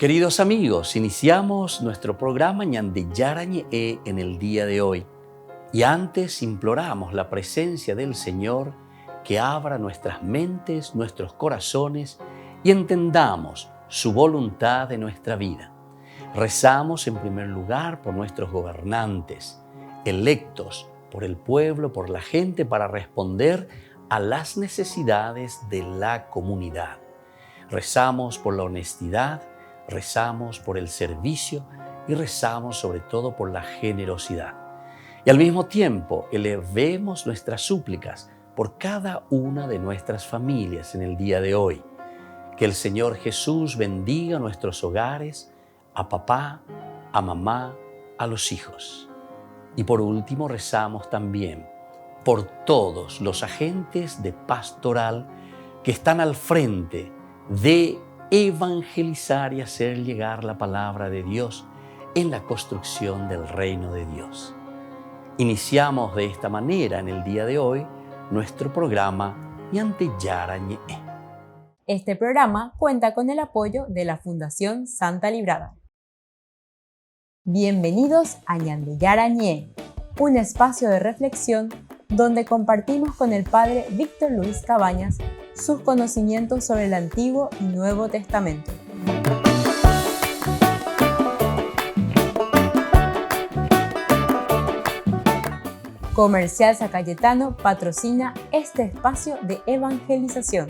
Queridos amigos, iniciamos nuestro programa Ñande Yarañe en el día de hoy. Y antes imploramos la presencia del Señor que abra nuestras mentes, nuestros corazones y entendamos su voluntad de nuestra vida. Rezamos en primer lugar por nuestros gobernantes, electos por el pueblo, por la gente, para responder a las necesidades de la comunidad. Rezamos por la honestidad, rezamos por el servicio y rezamos sobre todo por la generosidad. Y al mismo tiempo elevemos nuestras súplicas por cada una de nuestras familias en el día de hoy. Que el Señor Jesús bendiga nuestros hogares, a papá, a mamá, a los hijos. Y por último rezamos también por todos los agentes de pastoral que están al frente de evangelizar y hacer llegar la palabra de Dios en la construcción del reino de Dios. Iniciamos de esta manera en el día de hoy nuestro programa Ñande Yarañe. Este programa cuenta con el apoyo de la Fundación Santa Librada. Bienvenidos a Ñande Yarañe, un espacio de reflexión donde compartimos con el Padre Víctor Luis Cabañas sus conocimientos sobre el Antiguo y Nuevo Testamento. Comercial San Cayetano patrocina este espacio de evangelización.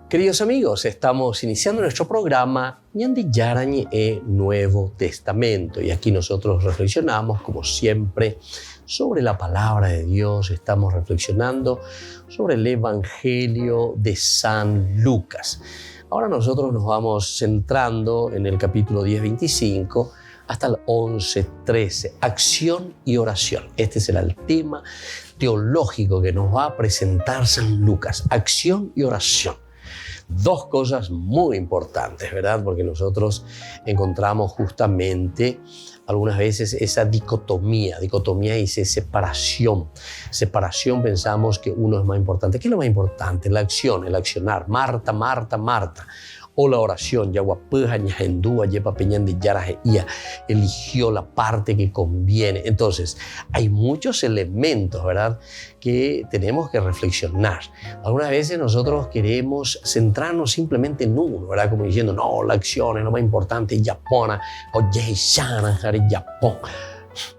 Queridos amigos, estamos iniciando nuestro programa Ñande Yarañe Nuevo Testamento y aquí nosotros reflexionamos como siempre sobre la palabra de Dios. Estamos reflexionando sobre el Evangelio de San Lucas. Ahora nosotros nos vamos centrando en el capítulo 10-25 hasta el 11-13, acción y oración. Este será el tema teológico que nos va a presentar San Lucas, acción y oración. Dos cosas muy importantes, ¿verdad? Porque nosotros encontramos justamente algunas veces esa dicotomía dice separación. Separación, pensamos que uno es más importante. ¿Qué es lo más importante? La acción, el accionar. Marta, Marta, Marta. O la oración, eligió la parte que conviene. Entonces, hay muchos elementos, ¿verdad?, que tenemos que reflexionar. Algunas veces nosotros queremos centrarnos simplemente en uno, ¿verdad?, como diciendo, no, la acción es lo más importante, Japona, o Japón.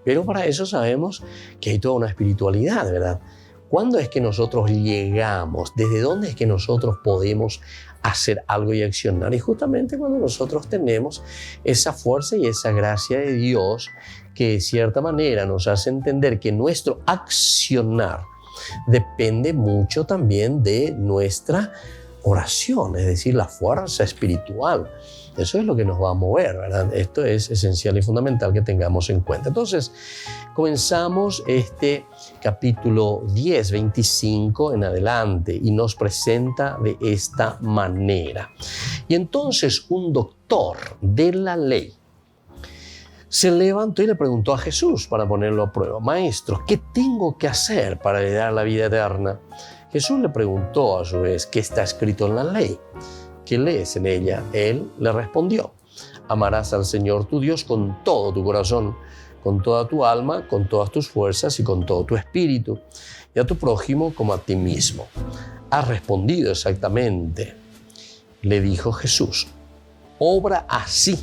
Pero para eso sabemos que hay toda una espiritualidad, ¿verdad? ¿Cuándo es que nosotros llegamos? ¿Desde dónde es que nosotros podemos hacer algo y accionar? Y justamente cuando nosotros tenemos esa fuerza y esa gracia de Dios que de cierta manera nos hace entender que nuestro accionar depende mucho también de nuestra oración, es decir, la fuerza espiritual. Eso es lo que nos va a mover, ¿verdad? Esto es esencial y fundamental que tengamos en cuenta. Entonces, comenzamos este capítulo 10, 25 en adelante y nos presenta de esta manera. Y entonces un doctor de la ley se levantó y le preguntó a Jesús para ponerlo a prueba: Maestro, ¿qué tengo que hacer para heredar la vida eterna? Jesús le preguntó a su vez: ¿qué está escrito en la ley? ¿Qué lees en ella? Él le respondió: amarás al Señor tu Dios con todo tu corazón, con toda tu alma, con todas tus fuerzas y con todo tu espíritu, y a tu prójimo como a ti mismo. Has respondido exactamente, le dijo Jesús. Obra así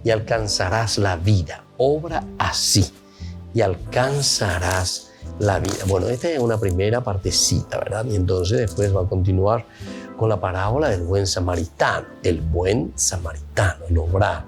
y alcanzarás la vida. Obra así y alcanzarás la vida. Bueno, esta es una primera partecita, ¿verdad? Y entonces después va a continuar con la parábola del buen samaritano, el buen samaritano, el obrar,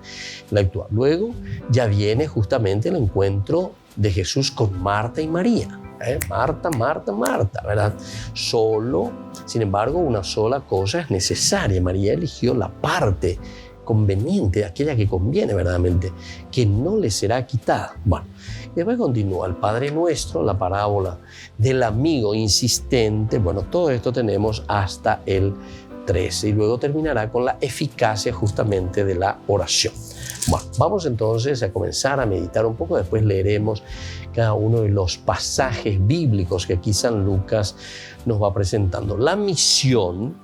el actuar. Luego ya viene justamente el encuentro de Jesús con Marta y María. Marta, Marta, Marta, ¿verdad? Sin embargo, una sola cosa es necesaria. María eligió la parte conveniente, aquella que conviene verdaderamente, que no le será quitada. Bueno, y después continúa el Padre Nuestro, la parábola del amigo insistente. Bueno, todo esto tenemos hasta el 13 y luego terminará con la eficacia justamente de la oración. Bueno, vamos entonces a comenzar a meditar un poco, después leeremos cada uno de los pasajes bíblicos que aquí San Lucas nos va presentando. La misión,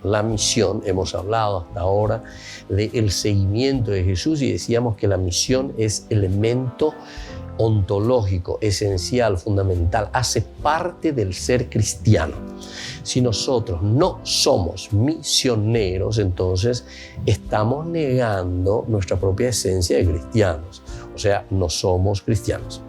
hemos hablado hasta ahora del seguimiento de Jesús y decíamos que la misión es elemento ontológico, esencial, fundamental, hace parte del ser cristiano. Si nosotros no somos misioneros, entonces estamos negando nuestra propia esencia de cristianos, o sea, no somos cristianos.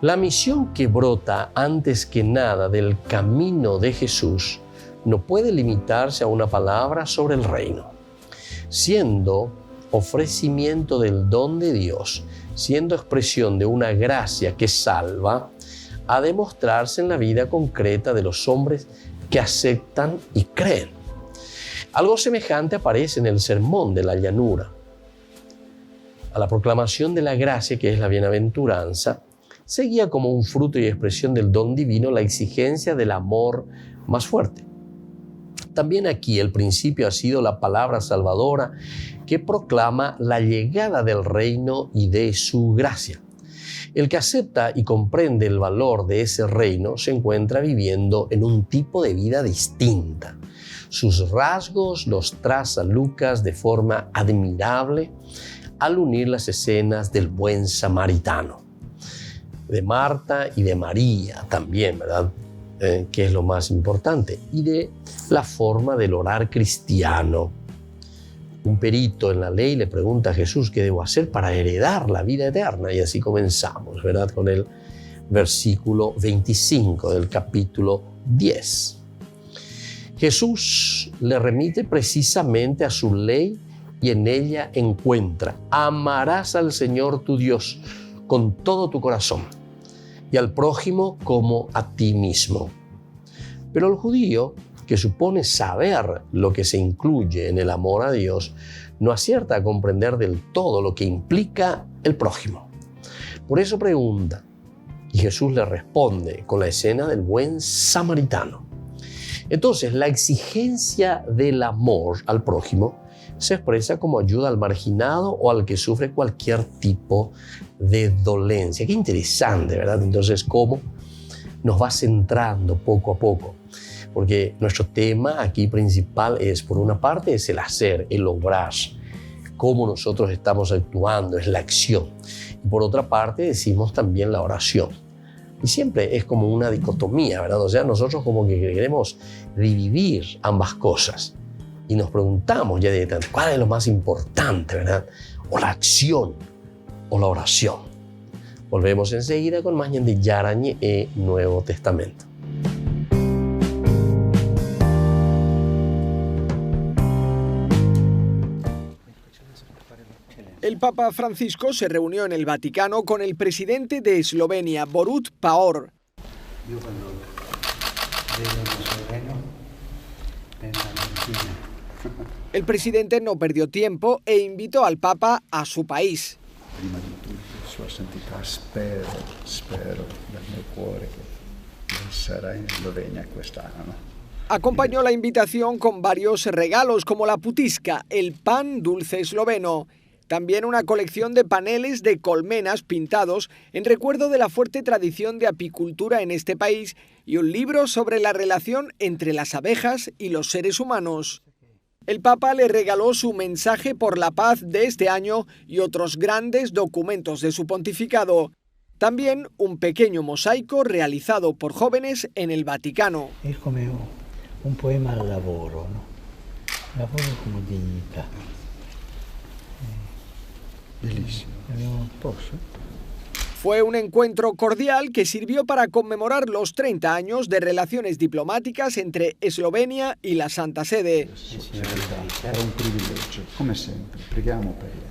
La misión que brota antes que nada del camino de Jesús no puede limitarse a una palabra sobre el reino, siendo ofrecimiento del don de Dios, siendo expresión de una gracia que salva, a demostrarse en la vida concreta de los hombres que aceptan y creen. Algo semejante aparece en el Sermón de la Llanura. A la proclamación de la gracia, que es la bienaventuranza, seguía como un fruto y expresión del don divino la exigencia del amor más fuerte. También aquí el principio ha sido la palabra salvadora que proclama la llegada del reino y de su gracia. El que acepta y comprende el valor de ese reino se encuentra viviendo en un tipo de vida distinta. Sus rasgos los traza Lucas de forma admirable al unir las escenas del buen samaritano, de Marta y de María también, ¿verdad? Que es lo más importante, y de la forma del orar cristiano. Un perito en la ley le pregunta a Jesús qué debo hacer para heredar la vida eterna, y así comenzamos, ¿verdad? Con el versículo 25 del capítulo 10. Jesús le remite precisamente a su ley y en ella encuentra: amarás al Señor tu Dios con todo tu corazón y al prójimo como a ti mismo. Pero el judío, que supone saber lo que se incluye en el amor a Dios, no acierta a comprender del todo lo que implica el prójimo. Por eso pregunta, y Jesús le responde con la escena del buen samaritano. Entonces, la exigencia del amor al prójimo se expresa como ayuda al marginado o al que sufre cualquier tipo de dolencia. Qué interesante, ¿verdad? Entonces, cómo nos va centrando poco a poco. Porque nuestro tema aquí principal es, por una parte, es el hacer, el obrar, cómo nosotros estamos actuando, es la acción. Y por otra parte, decimos también la oración. Y siempre es como una dicotomía, ¿verdad? O sea, nosotros como que queremos dividir ambas cosas. Y nos preguntamos ya directamente, ¿cuál es lo más importante, verdad? O la acción o la oración. Volvemos enseguida con más de Yarañe e Nuevo Testamento. El Papa Francisco se reunió en el Vaticano con el presidente de Eslovenia, Borut Pahor. Yo cuando veo un esloveno, pienso en Argentina. El presidente no perdió tiempo e invitó al Papa a su país. Prima di tutto, Sua Santità, spero dal mio cuore che sarà in Slovenia quest'anno, ¿no? Acompañó la invitación con varios regalos como la putisca, el pan dulce esloveno. También una colección de paneles de colmenas pintados en recuerdo de la fuerte tradición de apicultura en este país y un libro sobre la relación entre las abejas y los seres humanos. El Papa le regaló su mensaje por la paz de este año y otros grandes documentos de su pontificado. También un pequeño mosaico realizado por jóvenes en el Vaticano. Es como un poema al lavoro, ¿no? Lavoro como dignità. Bellissimo. Posso? Fue un encuentro cordial que sirvió para conmemorar los 30 años de relaciones diplomáticas entre Eslovenia y la Santa Sede. È un privilegio, come sempre. Preghiamo per lei.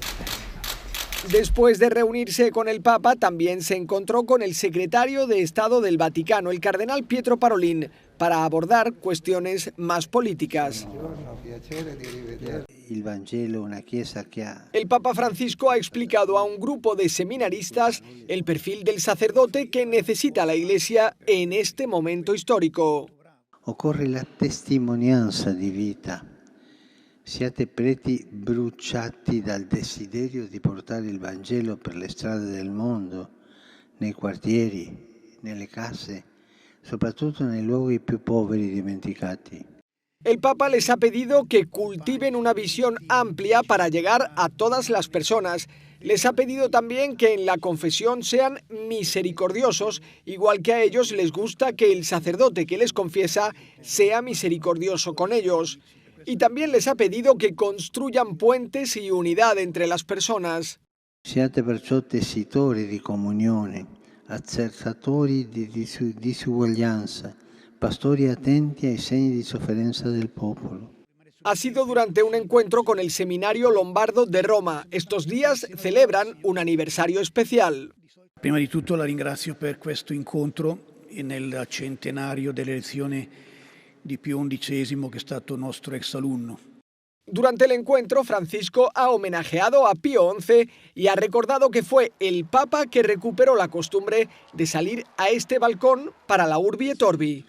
Después de reunirse con el Papa, también se encontró con el secretario de Estado del Vaticano, el cardenal Pietro Parolin, para abordar cuestiones más políticas. Il Vangelo, una chiesa che ha... El Papa Francisco ha explicado a un grupo de seminaristas el perfil del sacerdote que necesita la Iglesia en este momento histórico. Occorre la testimonianza di vita Siate preti bruciati dal desiderio di portare il Vangelo per le strade del mondo, nei quartieri, nelle case, soprattutto nei luoghi più poveri e dimenticati. El Papa les ha pedido que cultiven una visión amplia para llegar a todas las personas. Les ha pedido también que en la confesión sean misericordiosos, igual que a ellos les gusta que el sacerdote que les confiesa sea misericordioso con ellos. Y también les ha pedido que construyan puentes y unidad entre las personas. Siate perciò tessitori di comunione, accertatori di disuguaglianza, pastori attenti ai segni di sofferenza del popolo. Ha sido durante un encuentro con el Seminario Lombardo de Roma. Estos días celebran un aniversario especial. Prima di tutto la ringrazio per questo incontro nel centenario dell'elezione di Pio XI, che è stato nostro ex alunno. Durante el encuentro, Francisco ha homenajeado a Pío XI y ha recordado que fue el Papa que recuperó la costumbre de salir a este balcón para la Urbi et Orbi.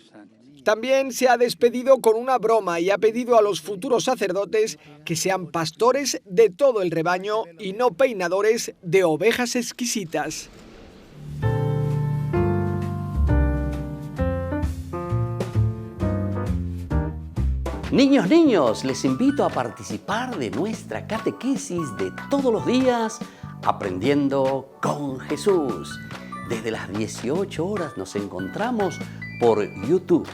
También se ha despedido con una broma y ha pedido a los futuros sacerdotes que sean pastores de todo el rebaño y no peinadores de ovejas exquisitas. Niños, les invito a participar de nuestra catequesis de todos los días, Aprendiendo con Jesús. Desde las 18 horas nos encontramos por YouTube.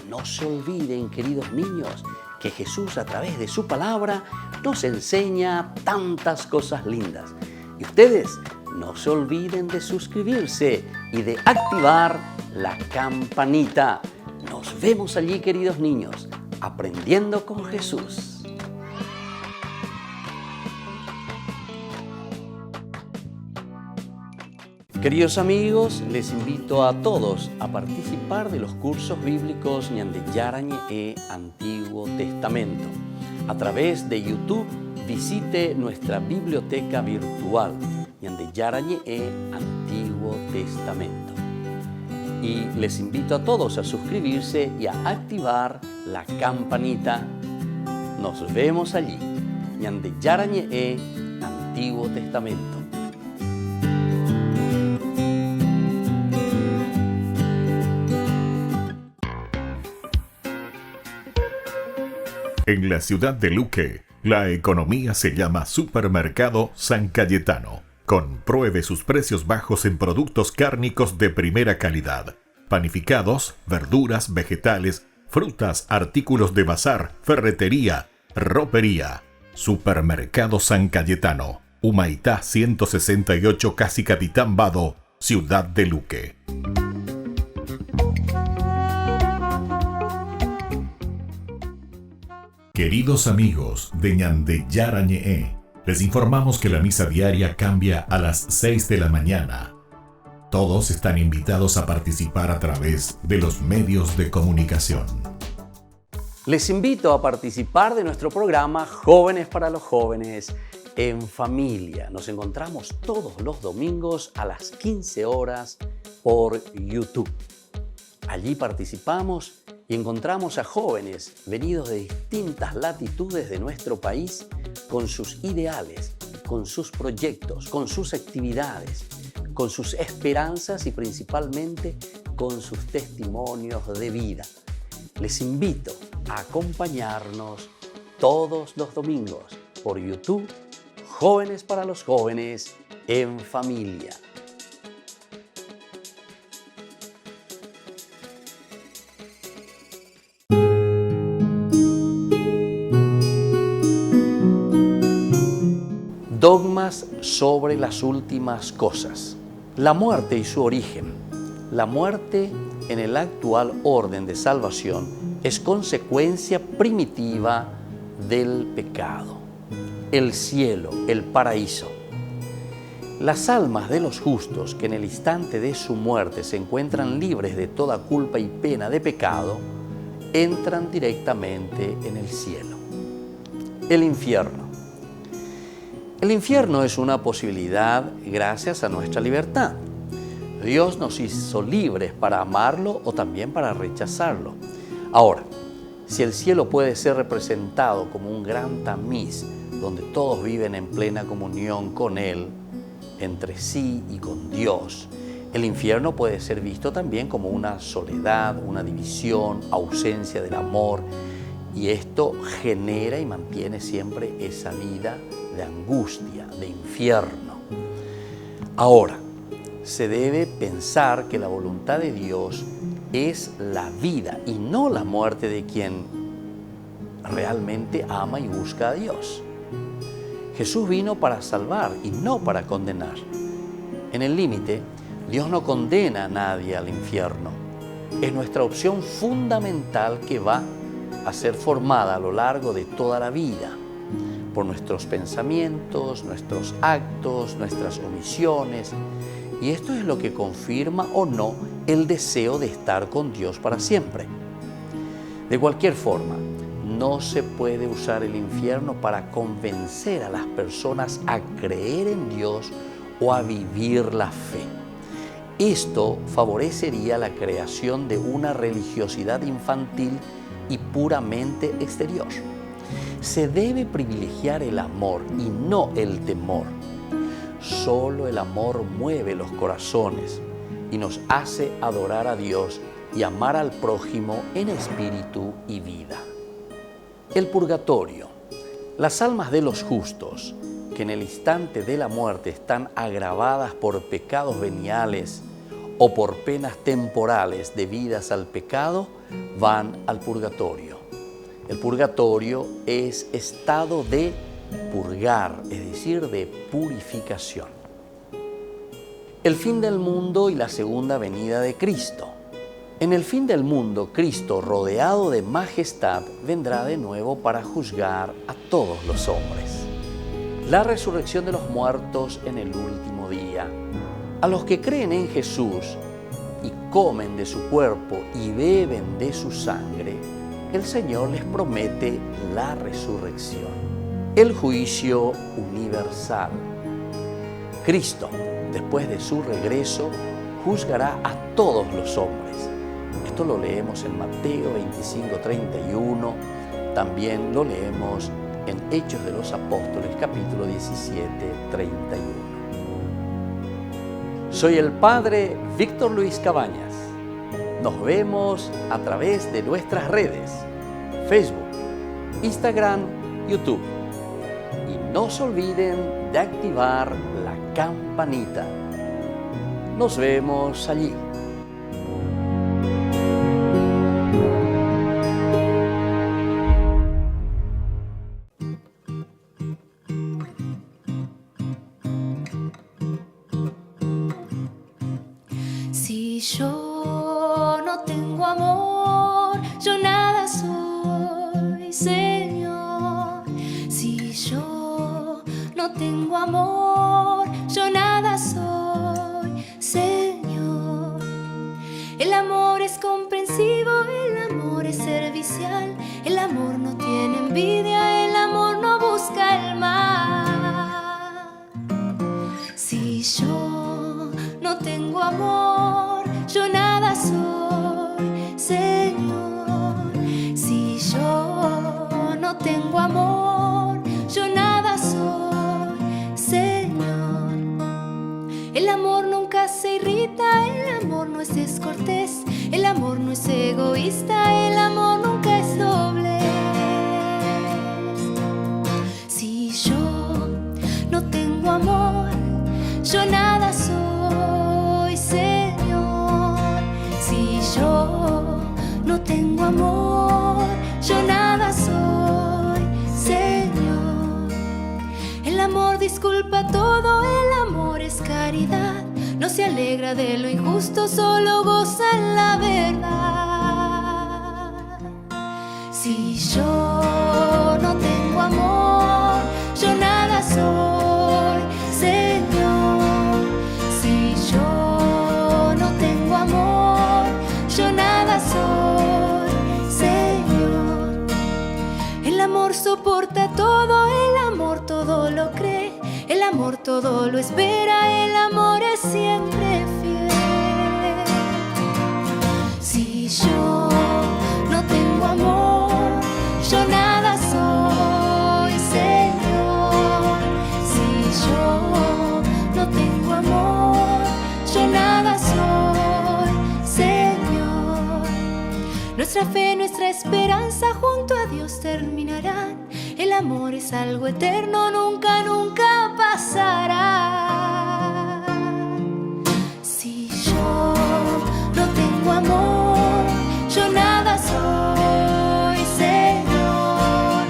No se olviden, queridos niños, que Jesús a través de su palabra nos enseña tantas cosas lindas. Y ustedes no se olviden de suscribirse y de activar la campanita. Nos vemos allí, queridos niños, Aprendiendo con Jesús. Queridos amigos, les invito a todos a participar de los cursos bíblicos Ñande Yarañe e Antiguo Testamento. A través de YouTube, visite nuestra biblioteca virtual Ñande Yarañe e Antiguo Testamento. Y les invito a todos a suscribirse y a activar la campanita. Nos vemos allí, Ñande Yarañe e Antiguo Testamento. En la ciudad de Luque, la economía se llama Supermercado San Cayetano. Compruebe sus precios bajos en productos cárnicos de primera calidad. Panificados, verduras, vegetales, frutas, artículos de bazar, ferretería, ropería. Supermercado San Cayetano, Humaitá 168, Casi Capitán Vado, ciudad de Luque. Queridos amigos de Ñande Yarañe, les informamos que la misa diaria cambia a las 6 de la mañana. Todos están invitados a participar a través de los medios de comunicación. Les invito a participar de nuestro programa Jóvenes para los Jóvenes en Familia. Nos encontramos todos los domingos a las 15 horas por YouTube. Allí participamos y encontramos a jóvenes venidos de distintas latitudes de nuestro país con sus ideales, con sus proyectos, con sus actividades, con sus esperanzas y principalmente con sus testimonios de vida. Les invito a acompañarnos todos los domingos por YouTube, Jóvenes para los Jóvenes en Familia. Dogmas sobre las últimas cosas. La muerte y su origen. La muerte en el actual orden de salvación es consecuencia primitiva del pecado. El cielo, el paraíso. Las almas de los justos que en el instante de su muerte se encuentran libres de toda culpa y pena de pecado, entran directamente en el cielo. El infierno. El infierno es una posibilidad gracias a nuestra libertad. Dios nos hizo libres para amarlo o también para rechazarlo. Ahora, Si el cielo puede ser representado como un gran tamiz donde todos viven en plena comunión con Él, entre sí y con Dios, el infierno puede ser visto también como una soledad, una división, ausencia del amor, y esto genera y mantiene siempre esa vida de angustia, de infierno. Ahora, se debe pensar que la voluntad de Dios es la vida y no la muerte de quien realmente ama y busca a Dios. Jesús vino para salvar y no para condenar. En el límite, Dios no condena a nadie al infierno. Es nuestra opción fundamental que va a ser formada a lo largo de toda la vida por nuestros pensamientos, nuestros actos, nuestras omisiones. Y esto es lo que confirma o no el deseo de estar con Dios para siempre. De cualquier forma, no se puede usar el infierno para convencer a las personas a creer en Dios o a vivir la fe. Esto favorecería la creación de una religiosidad infantil y puramente exterior. Se debe privilegiar el amor y no el temor. Solo el amor mueve los corazones y nos hace adorar a Dios y amar al prójimo en espíritu y vida. El purgatorio. Las almas de los justos, que en el instante de la muerte están agravadas por pecados veniales o por penas temporales debidas al pecado, van al purgatorio. El purgatorio es estado de purgar, es decir, de purificación. El fin del mundo y la segunda venida de Cristo. En el fin del mundo, Cristo, rodeado de majestad, vendrá de nuevo para juzgar a todos los hombres. La resurrección de los muertos en el último día. A los que creen en Jesús y comen de su cuerpo y beben de su sangre, el Señor les promete la resurrección. El juicio universal. Cristo, después de su regreso, juzgará a todos los hombres. Esto lo leemos en Mateo 25:31, también lo leemos en Hechos de los Apóstoles, capítulo 17:31. Soy el Padre Víctor Luis Cabañas. Nos vemos a través de nuestras redes, Facebook, Instagram, YouTube. Y no se olviden de activar la campanita. Nos vemos allí. Si yo no tengo amor, yo nada soy, Señor. Si yo no tengo amor, yo nada soy, Señor. El amor es comprensivo, el amor es servicial, el amor no tiene envidia, el amor no busca el mal. Si yo no tengo amor, yo nada soy, Señor. Si yo no tengo amor, yo nada soy, Señor. El amor nunca se irrita, el amor no es descortés, el amor no es egoísta, el amor nunca es doblez. Si yo no tengo amor, yo nada soy, Señor. Si yo no tengo amor, yo nada soy, Señor. El amor disculpa todo, el amor es caridad. No se alegra de lo injusto, solo goza en la verdad. Si yo no tengo amor, yo nada soy, Señor. Si yo no tengo amor, yo nada soy, Señor. El amor soporta todo, el amor todo lo cree, el amor todo lo espera, el amor es siempre fiel. Si yo no tengo amor, nuestra fe, nuestra esperanza junto a Dios terminarán. El amor es algo eterno, nunca, nunca pasará. Si yo no tengo amor, yo nada soy, Señor.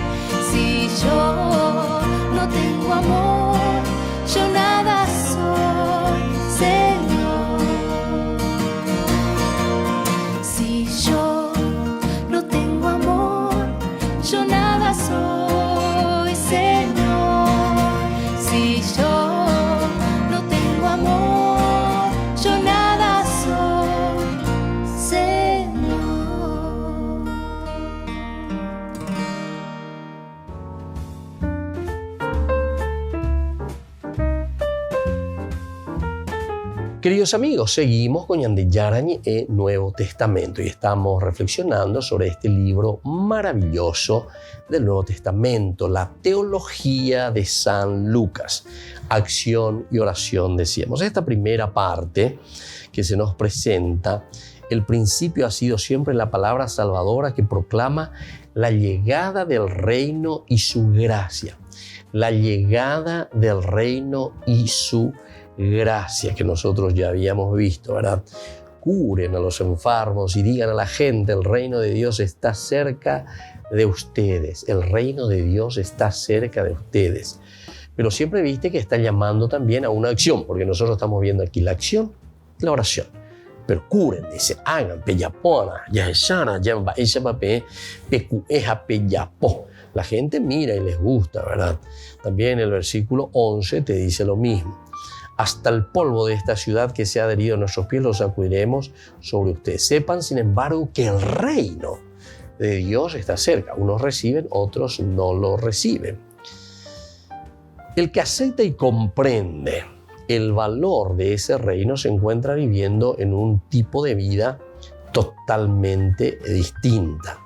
Si yo no tengo amor, yo nada soy, Señor. Si yo no tengo amor, yo nada soy, Señor. Si yo no tengo amor, yo nada soy, Señor. Queridos amigos, seguimos con Yandeyarañe e Nuevo Testamento y estamos reflexionando sobre este libro maravilloso del Nuevo Testamento, la teología de San Lucas, acción y oración, decíamos. Esta primera parte que se nos presenta, el principio ha sido siempre la palabra salvadora que proclama la llegada del reino y su gracia. La llegada del reino y su gracia, que nosotros ya habíamos visto, ¿verdad? Curen a los enfermos y digan a la gente, el reino de Dios está cerca de ustedes. El reino de Dios está cerca de ustedes. Pero siempre viste que está llamando también a una acción, porque nosotros estamos viendo aquí la acción, la oración. Pero curen, dice, hagan, peyapona, yaheshana, yamba, eshapape, pecueja, peyapó. La gente mira y les gusta, ¿verdad? También el versículo 11 te dice lo mismo. Hasta el polvo de esta ciudad que se ha adherido a nuestros pies lo sacudiremos sobre ustedes. Sepan, sin embargo, que el reino de Dios está cerca. Unos reciben, otros no lo reciben. El que acepta y comprende el valor de ese reino se encuentra viviendo en un tipo de vida totalmente distinta.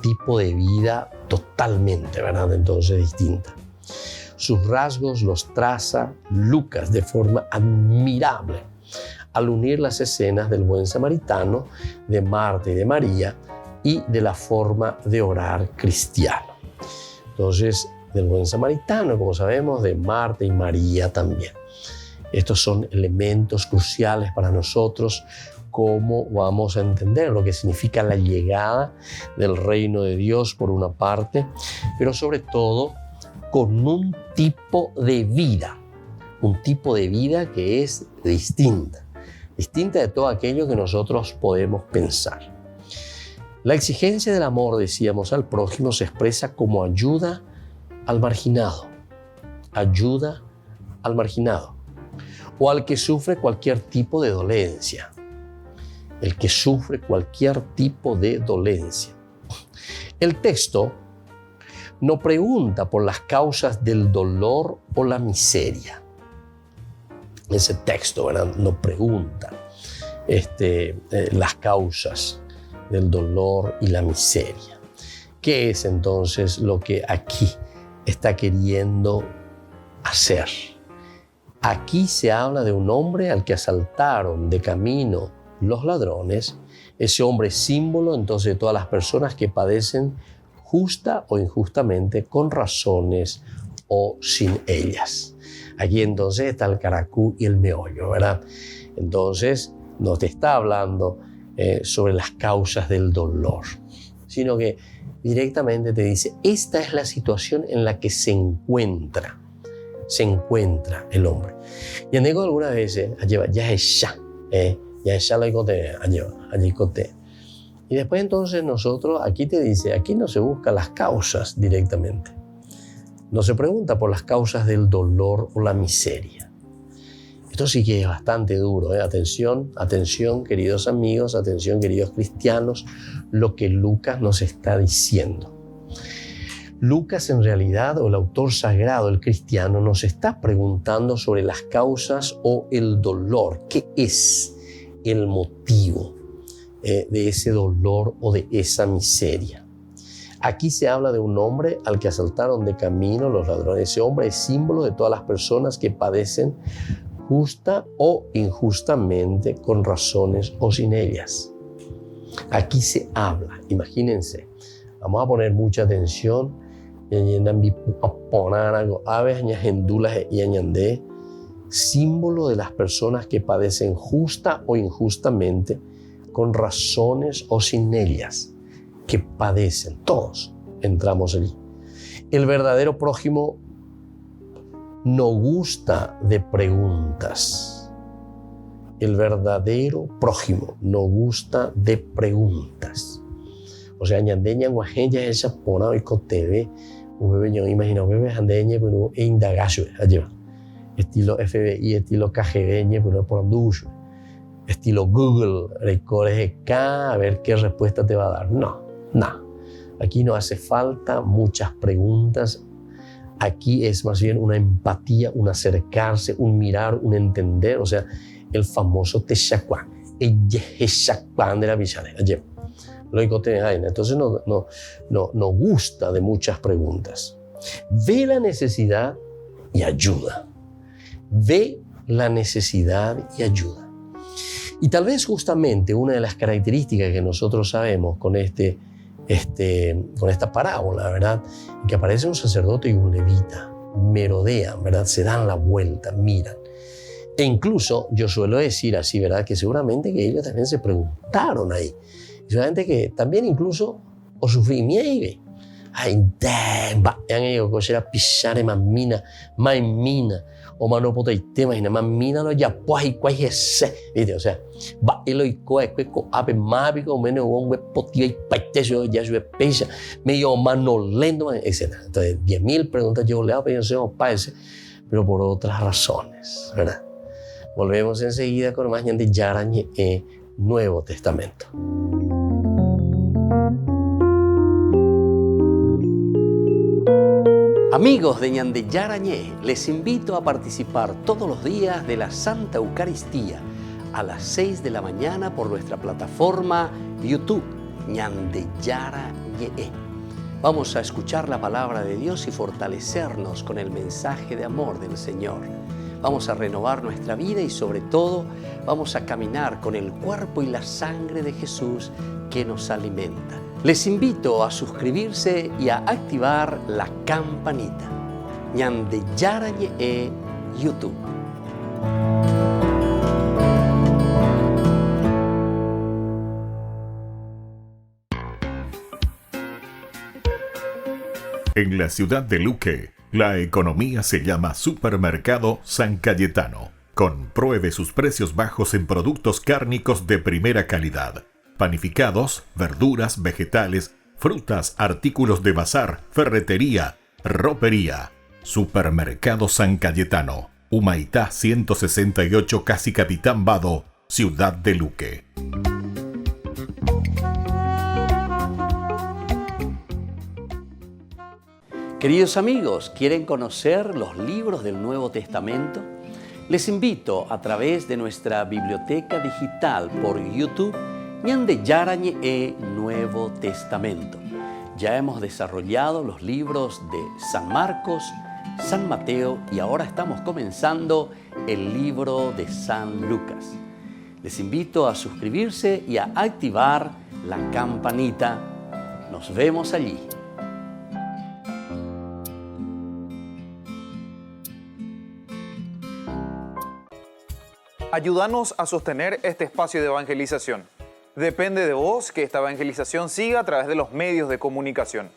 Tipo de vida totalmente, ¿verdad? Entonces distinta. Sus rasgos los traza Lucas de forma admirable al unir las escenas del buen samaritano, de Marta y de María y de la forma de orar cristiano. Entonces, del buen samaritano, como sabemos, de Marta y María también. Estos son elementos cruciales para nosotros, cómo vamos a entender lo que significa la llegada del reino de Dios por una parte, pero sobre todo con un tipo de vida que es distinta de todo aquello que nosotros podemos pensar. La exigencia del amor, decíamos, al prójimo se expresa como ayuda al marginado o al que sufre cualquier tipo de dolencia. El que sufre cualquier tipo de dolencia. El texto no pregunta por las causas del dolor o la miseria. Ese texto, ¿verdad? No pregunta las causas del dolor y la miseria. ¿Qué es entonces lo que aquí está queriendo hacer? Aquí se habla de un hombre al que asaltaron de camino los ladrones. Ese hombre es símbolo entonces de todas las personas que padecen justa o injustamente, con razones o sin ellas. Aquí entonces está el caracú y el meollo, ¿verdad? Entonces no te está hablando sobre las causas del dolor, sino que directamente te dice, esta es la situación en la que se encuentra el hombre. Y en algunas veces, ya es ya lo encontré, allí conté. Y después entonces nosotros, aquí te dice, aquí no se busca las causas directamente. No se pregunta por las causas del dolor o la miseria. Esto sí que es bastante duro. Atención, queridos amigos, atención, queridos cristianos, lo que Lucas nos está diciendo. Lucas en realidad, o el autor sagrado, el cristiano, nos está preguntando sobre las causas o el dolor. ¿Qué es el motivo de ese dolor o de esa miseria? Aquí se habla de un hombre al que asaltaron de camino los ladrones. Ese hombre es símbolo de todas las personas que padecen justa o injustamente, con razones o sin ellas. Aquí se habla, imagínense, vamos a poner mucha atención. Símbolo de las personas que padecen justa o injustamente, con razones o sin ellas, que padecen. Todos entramos allí. El verdadero prójimo no gusta de preguntas. El verdadero prójimo no gusta de preguntas. O sea, ñandeña guajeña esa pona hoy con TV, un bebé yo imagino bebé andeña pero indagacio allá. Estilo FBI, estilo KGB, pero por anducho. Estilo Google, recorres acá a ver qué respuesta te va a dar. No. Aquí no hace falta muchas preguntas. Aquí es más bien una empatía, un acercarse, un mirar, un entender. O sea, el famoso Texacuán, el Yehechacuán de la Villana. Entonces no gusta de muchas preguntas. Ve la necesidad y ayuda. Ve la necesidad y ayuda. Y tal vez justamente una de las características que nosotros sabemos con con esta parábola, ¿verdad? Que aparece un sacerdote y un levita, merodean, ¿verdad? Se dan la vuelta, miran. E incluso yo suelo decir así, ¿verdad? Que seguramente que ellos también se preguntaron ahí. Y seguramente que también incluso o sufrimiento. Ay, han ellos que era pisar en mamina, o mano pota y tema, y nada más mina lo ya pues y cuál es ese, o sea, va y lo y coe ape mágico menos un web potía y paiteso ya su pesa medio mano lento, etc. Entonces 10.000 preguntas yo le hago pensar paese, pero por otras razones, ¿verdad? Volvemos enseguida con más de Yarañe Nuevo Testamento. Amigos de Ñandeyarañé, les invito a participar todos los días de la Santa Eucaristía a las 6 de la mañana por nuestra plataforma YouTube, Ñandeyarañé. Vamos a escuchar la palabra de Dios y fortalecernos con el mensaje de amor del Señor. Vamos a renovar nuestra vida y sobre todo vamos a caminar con el cuerpo y la sangre de Jesús que nos alimenta. Les invito a suscribirse y a activar la campanita. Ñandeyarañé YouTube. En la ciudad de Luque, la economía se llama Supermercado San Cayetano. Compruebe sus precios bajos en productos cárnicos de primera calidad. Panificados, verduras, vegetales, frutas, artículos de bazar, ferretería, ropería. Supermercado San Cayetano, Humaitá 168, Casi Capitán Vado, Ciudad de Luque. Queridos amigos, ¿quieren conocer los libros del Nuevo Testamento? Les invito a través de nuestra biblioteca digital por YouTube, Ñandeyarañé Nuevo Testamento. Ya hemos desarrollado los libros de San Marcos, San Mateo y ahora estamos comenzando el libro de San Lucas. Les invito a suscribirse y a activar la campanita. Nos vemos allí. Ayúdanos a sostener este espacio de evangelización. Depende de vos que esta evangelización siga a través de los medios de comunicación.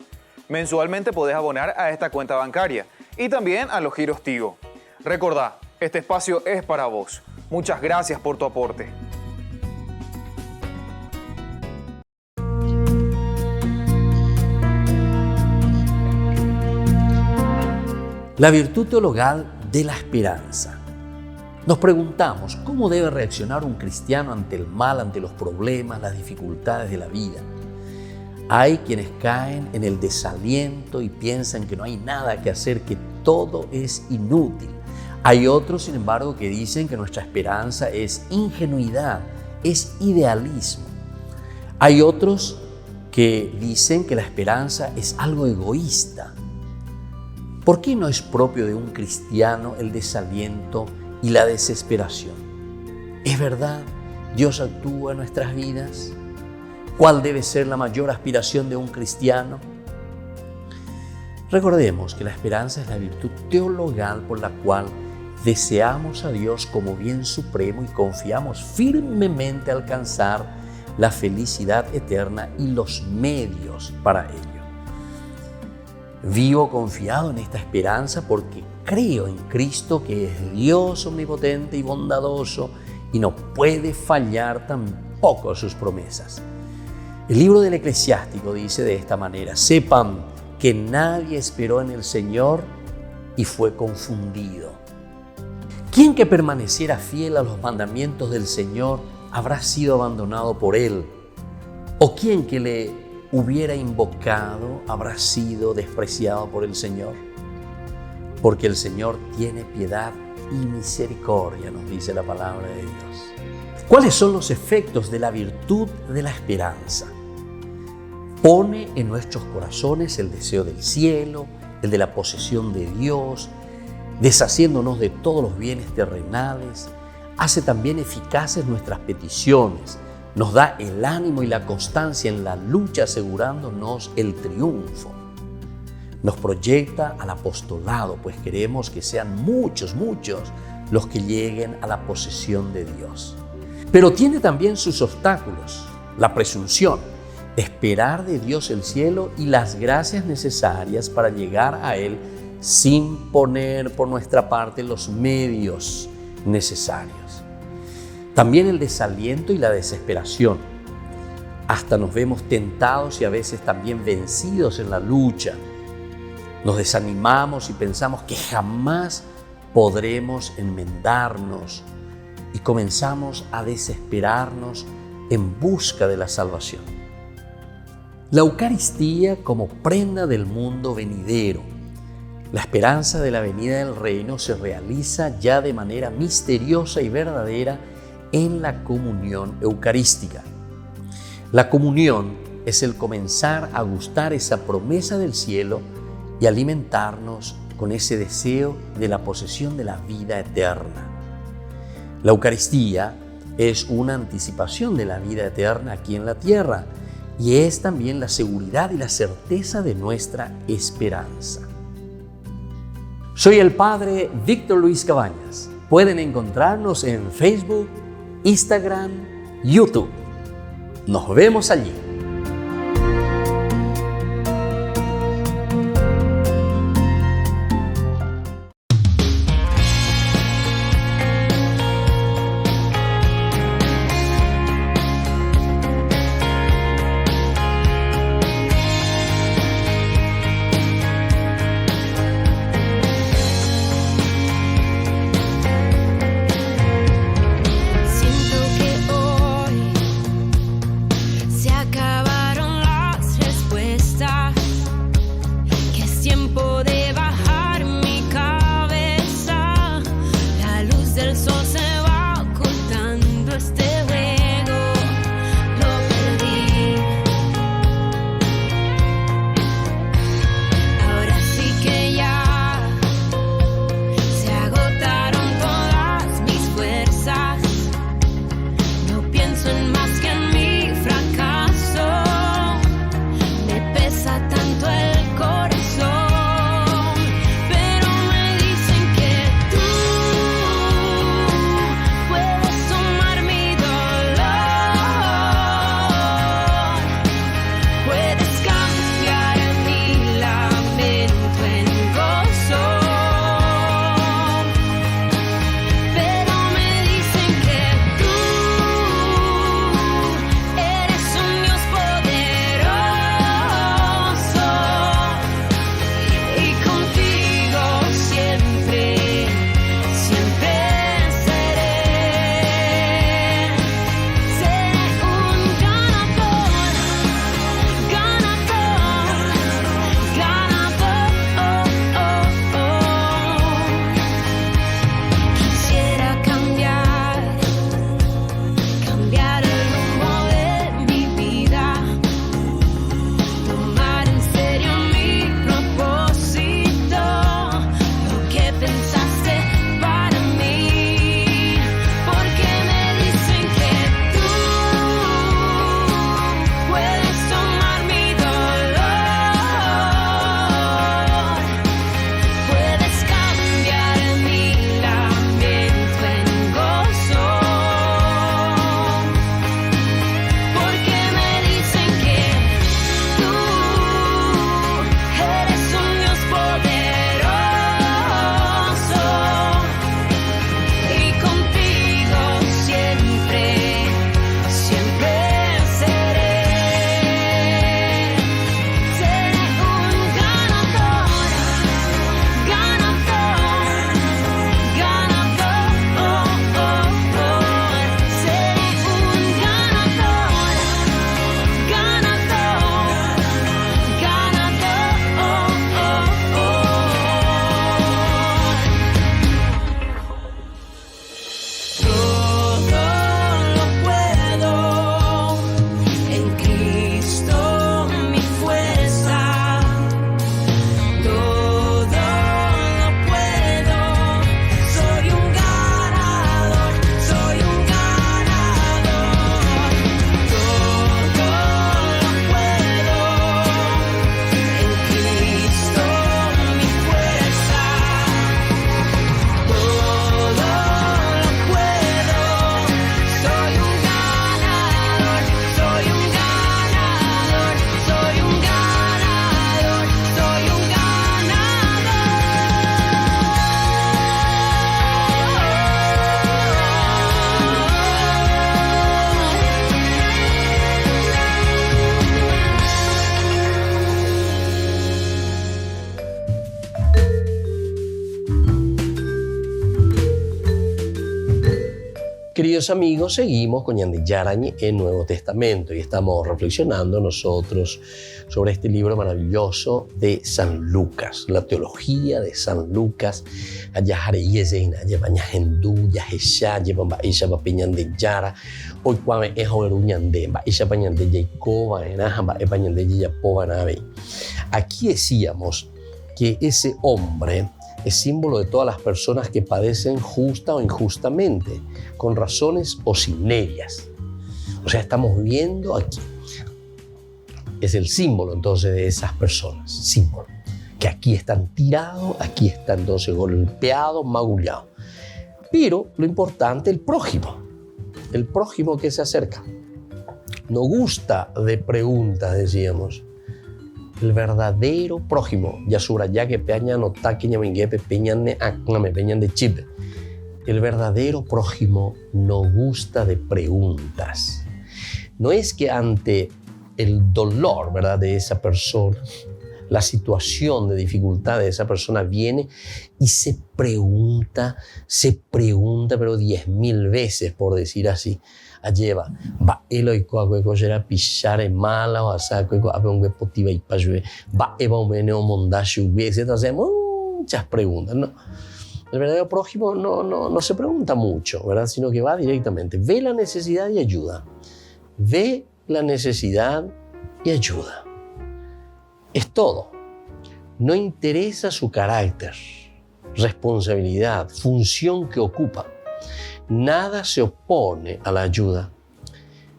Mensualmente podés abonar a esta cuenta bancaria y también a los giros Tigo. Recordá, este espacio es para vos. Muchas gracias por tu aporte. La virtud teologal de la esperanza. Nos preguntamos, ¿cómo debe reaccionar un cristiano ante el mal, ante los problemas, las dificultades de la vida? Hay quienes caen en el desaliento y piensan que no hay nada que hacer, que todo es inútil. Hay otros, sin embargo, que dicen que nuestra esperanza es ingenuidad, es idealismo. Hay otros que dicen que la esperanza es algo egoísta. ¿Por qué no es propio de un cristiano el desaliento y la desesperación? ¿Es verdad? ¿Dios actúa en nuestras vidas? ¿Cuál debe ser la mayor aspiración de un cristiano? Recordemos que la esperanza es la virtud teologal por la cual deseamos a Dios como bien supremo y confiamos firmemente alcanzar la felicidad eterna y los medios para ello. Vivo confiado en esta esperanza porque creo en Cristo, que es Dios omnipotente y bondadoso y no puede fallar tampoco sus promesas. El libro del Eclesiástico dice de esta manera: sepan que nadie esperó en el Señor y fue confundido. ¿Quién que permaneciera fiel a los mandamientos del Señor habrá sido abandonado por Él? ¿O quién que le hubiera invocado habrá sido despreciado por el Señor? Porque el Señor tiene piedad y misericordia, nos dice la palabra de Dios. ¿Cuáles son los efectos de la virtud de la esperanza? Pone en nuestros corazones el deseo del cielo, el de la posesión de Dios, deshaciéndonos de todos los bienes terrenales. Hace también eficaces nuestras peticiones, nos da el ánimo y la constancia en la lucha, asegurándonos el triunfo. Nos proyecta al apostolado, pues queremos que sean muchos los que lleguen a la posesión de Dios. Pero tiene también sus obstáculos: la presunción, esperar de Dios el cielo y las gracias necesarias para llegar a Él sin poner por nuestra parte los medios necesarios. También el desaliento y la desesperación. Hasta nos vemos tentados y a veces también vencidos en la lucha. Nos desanimamos y pensamos que jamás podremos enmendarnos y comenzamos a desesperarnos en busca de la salvación. La Eucaristía como prenda del mundo venidero. La esperanza de la venida del reino se realiza ya de manera misteriosa y verdadera en la comunión eucarística. La comunión es el comenzar a gustar esa promesa del cielo y alimentarnos con ese deseo de la posesión de la vida eterna. La Eucaristía es una anticipación de la vida eterna aquí en la tierra y es también la seguridad y la certeza de nuestra esperanza. Soy el Padre Víctor Luis Cabañas. Pueden encontrarnos en Facebook, Instagram, YouTube. Nos vemos allí. Se acaba Queridos amigos, seguimos con Ñande Yarañe en Nuevo Testamento y estamos reflexionando nosotros sobre este libro maravilloso de San Lucas, la teología de San Lucas. Aquí decíamos que ese hombre es símbolo de todas las personas que padecen justa o injustamente, con razones o sin ellas. O sea, estamos viendo aquí. Es el símbolo entonces de esas personas, símbolo. Que aquí están tirados, aquí están entonces golpeados, magullados. Pero lo importante, el prójimo que se acerca. No gusta de preguntas, decíamos. El verdadero prójimo. Ya que peña no taque peñan de chip. El verdadero prójimo no gusta de preguntas. No es que ante el dolor, ¿verdad?, de esa persona, la situación de dificultad de esa persona viene y se pregunta, pero 10.000 veces, por decir así. Lleva, va eloico a cueco era pisar en mala o a cueco a un potiva y pasue, va eva un meneo mondacho, etc. Hacemos muchas preguntas, ¿no? El verdadero prójimo no se pregunta mucho, ¿verdad? Sino que va directamente, ve la necesidad y ayuda. Ve la necesidad y ayuda. Es todo. No interesa su carácter, responsabilidad, función que ocupa. Nada se opone a la ayuda,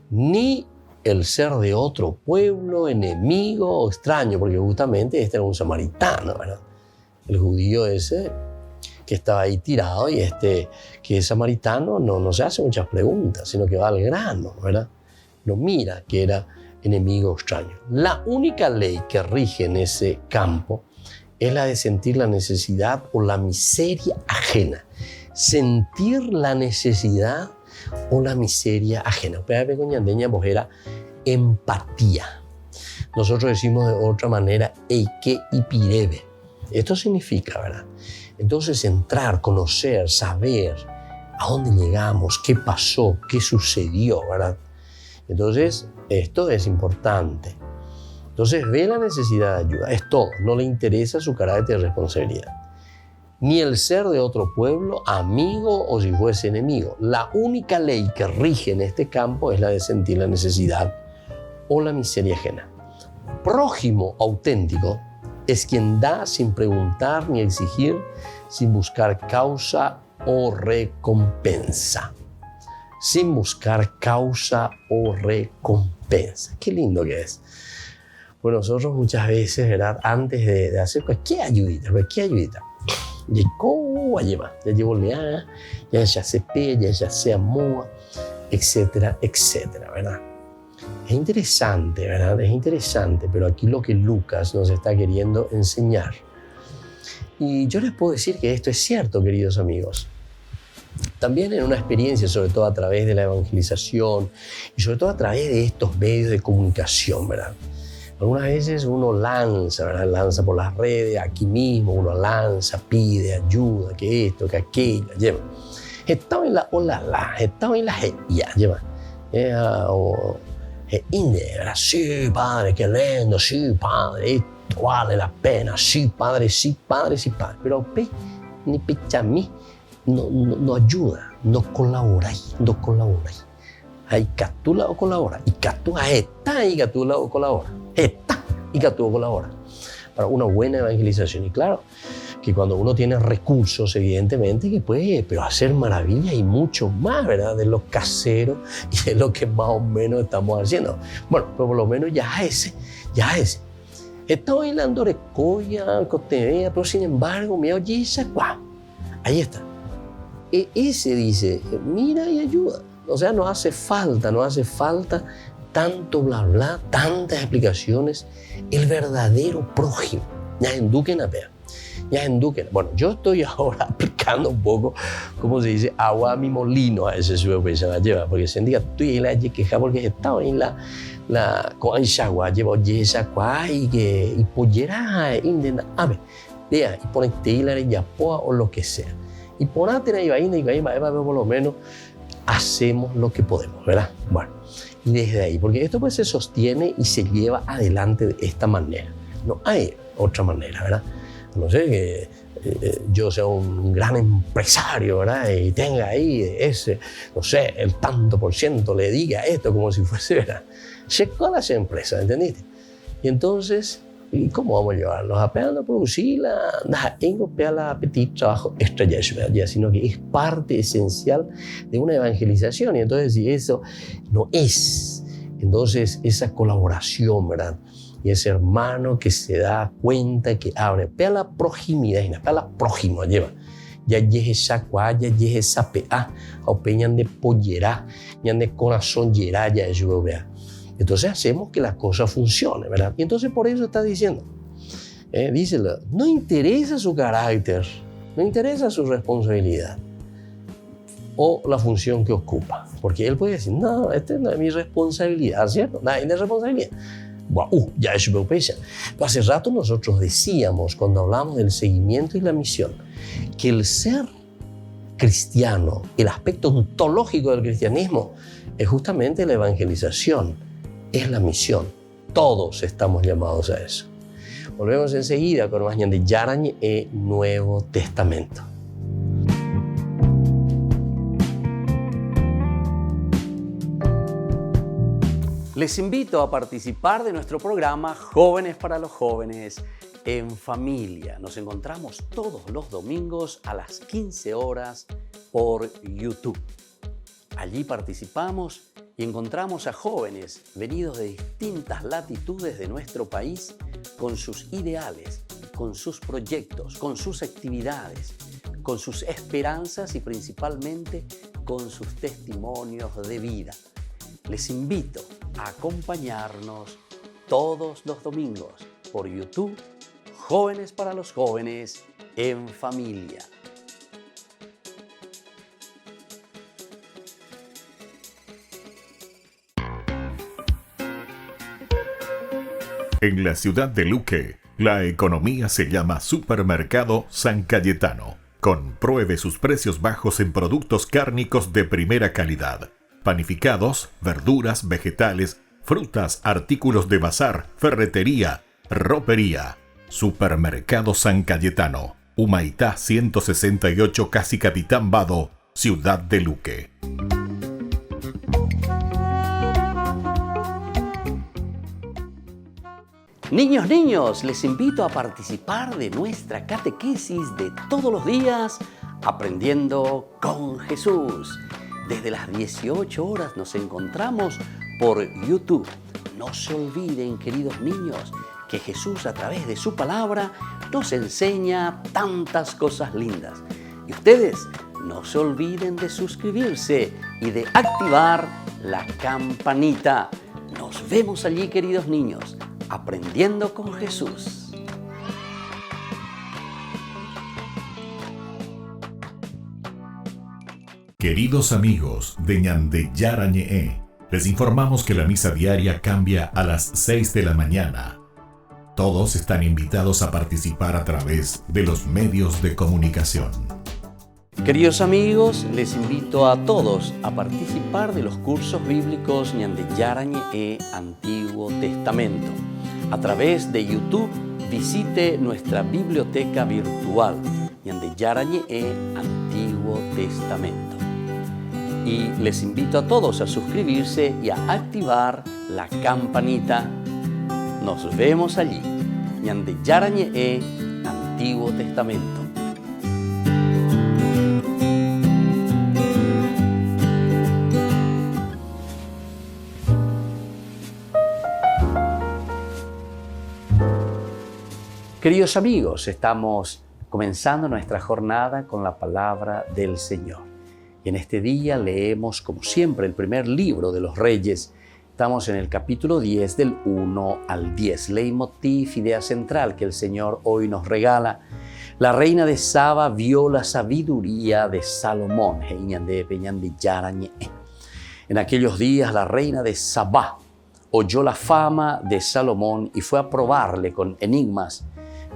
ni el ser de otro pueblo, enemigo o extraño, porque justamente este era un samaritano, ¿verdad? El judío ese que estaba ahí tirado y que es samaritano no se hace muchas preguntas, sino que va al grano, ¿verdad? No mira que era enemigo o extraño. La única ley que rige en ese campo es la de sentir la necesidad o la miseria ajena. Sentir la necesidad o la miseria ajena. Era empatía. Nosotros decimos de otra manera, eike y pirebe. Esto significa, ¿verdad? Entonces entrar, conocer, saber a dónde llegamos, qué pasó, qué sucedió, ¿verdad? Entonces, esto es importante. Entonces, ve la necesidad de ayuda. Es todo. No le interesa su carácter de responsabilidad. Ni el ser de otro pueblo, amigo o si fuese enemigo. La única ley que rige en este campo es la de sentir la necesidad o la miseria ajena. Prójimo auténtico es quien da sin preguntar ni exigir, sin buscar causa o recompensa. Sin buscar causa o recompensa. Qué lindo que es. Pues nosotros muchas veces, ¿verdad?, antes de hacer cualquier ayudita, ya llevo ya se pella, ya se amoa, etcétera, etcétera, ¿verdad? Es interesante, ¿verdad? Es interesante, pero aquí lo que Lucas nos está queriendo enseñar. Y yo les puedo decir que esto es cierto, queridos amigos. También en una experiencia, sobre todo a través de la evangelización y sobre todo a través de estos medios de comunicación, ¿verdad? Algunas veces uno lanza, ¿verdad? Lanza por las redes, aquí mismo uno lanza, pide ayuda, que esto, que aquello, lleva. Estaba en la olala, estaba en la ya, lleva. O ¿verdad? Sí, padre, qué lindo, sí, padre, esto vale la pena, sí, padre, sí, padre, sí, padre. Pero ni mí no ayuda, no colabora. Hay catula o colabora, y catula está y catula o colabora. Está y catula o colabora. Para una buena evangelización. Y claro, que cuando uno tiene recursos, evidentemente, que puede pero hacer maravillas y mucho más, ¿verdad? De lo casero y de lo que más o menos estamos haciendo. Bueno, pero por lo menos ya ese. Está bailando recoya, cotemea, pero sin embargo, me oye esa guau. Ahí está. Ese dice, mira y ayuda. O sea, no hace falta tanto bla bla, tantas explicaciones. El verdadero prójimo. Ya enduquen a ver. Bueno, yo estoy ahora aplicando un poco, como se dice, agua a mi molino a ese sube que se va a llevar. Porque se indica, tú y la queja porque estaba en la con agua, llevo yesa, y que y pollera indena, a ver, vea, y pone teila y yapoa o lo que sea. Y ponate ahí va por lo menos hacemos lo que podemos, ¿verdad? Bueno, y desde ahí, porque esto pues se sostiene y se lleva adelante de esta manera. No hay otra manera, ¿verdad? No sé, que yo sea un gran empresario, ¿verdad? Y tenga ahí ese, no sé, el tanto por ciento, le diga esto como si fuese, ¿verdad? Llegó a las empresas, ¿entendiste? Y entonces, ¿y cómo vamos a llevarlos? Apenas a producir la petit trabajo extra ya, sino que es parte esencial de una evangelización. Y entonces, si eso no es, entonces esa colaboración, ¿verdad? Y ese hermano que se da cuenta que abre, pea la proximidad, pea la prójimo, lleva. Ya llegue sacua, ya llegue sapea, o peñan de pollera, ya de corazón yerá, ya yo vea. Entonces hacemos que la cosa funcione, ¿verdad? Y entonces por eso está diciendo, díselo, no interesa su carácter, no interesa su responsabilidad o la función que ocupa. Porque él puede decir, no, esta no es mi responsabilidad, ¿cierto? No es responsabilidad. Ya es su pecha. Hace rato nosotros decíamos, cuando hablamos del seguimiento y la misión, que el ser cristiano, el aspecto ontológico del cristianismo, es justamente la evangelización, es la misión. Todos estamos llamados a eso. Volvemos enseguida con más de Yarañ e Nuevo Testamento. Les invito a participar de nuestro programa Jóvenes para los Jóvenes en Familia. Nos encontramos todos los domingos a las 15 horas por YouTube. Allí participamos y encontramos a jóvenes venidos de distintas latitudes de nuestro país con sus ideales, con sus proyectos, con sus actividades, con sus esperanzas y principalmente con sus testimonios de vida. Les invito a acompañarnos todos los domingos por YouTube, Jóvenes para los Jóvenes en Familia. En la ciudad de Luque, la economía se llama Supermercado San Cayetano. Compruebe sus precios bajos en productos cárnicos de primera calidad. Panificados, verduras, vegetales, frutas, artículos de bazar, ferretería, ropería. Supermercado San Cayetano, Humaitá 168, Casi Capitán Vado, Ciudad de Luque. Niños, les invito a participar de nuestra catequesis de todos los días, Aprendiendo con Jesús. Desde las 18 horas nos encontramos por YouTube. No se olviden, queridos niños, que Jesús a través de su palabra nos enseña tantas cosas lindas. Y ustedes no se olviden de suscribirse y de activar la campanita. Nos vemos allí, queridos niños, Aprendiendo con Jesús. Queridos amigos de Ñande Yarañe, les informamos que la misa diaria cambia a las 6 de la mañana. Todos están invitados a participar a través de los medios de comunicación. Queridos amigos, les invito a todos a participar de los cursos bíblicos Ñande Yarañe Antiguo Testamento. A través de YouTube, visite nuestra biblioteca virtual Ñande Yarañe Antiguo Testamento. Y les invito a todos a suscribirse y a activar la campanita. Nos vemos allí, Ñande Yarañe Antiguo Testamento. Queridos amigos, estamos comenzando nuestra jornada con la palabra del Señor. Y en este día leemos, como siempre, el primer libro de los Reyes. Estamos en el capítulo 10, del 1 al 10. Leitmotiv, idea central que el Señor hoy nos regala. La reina de Saba vio la sabiduría de Salomón. En aquellos días, la reina de Saba oyó la fama de Salomón y fue a probarle con enigmas.